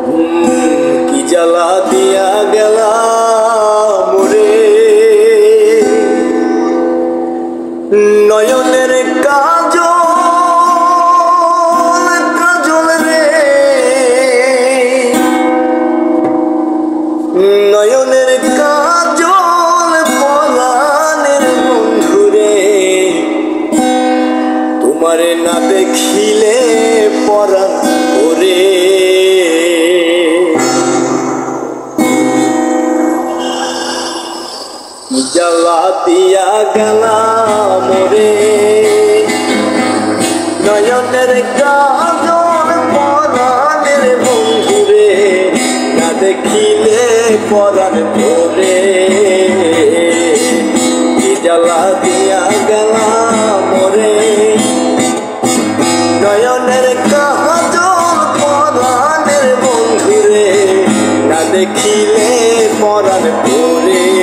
কি জ্বালা দিয়া গেলা মোরে নয়নের কাজল কাজল রে নয়নের কাজল পলানের বন্ধুরে তোমারে না দেখিলে পরাণ ওরে জ্বালা দিয়া গেলা মোরে নয়নের কাজল পরাণের বন্ধুরে না দেখিলে পরাণ ওরে কি জ্বালা দিয়া গেলা মোরে নয়নের কাজল পরাণের বন্ধুরে না দেখিলে পরাণ ওরে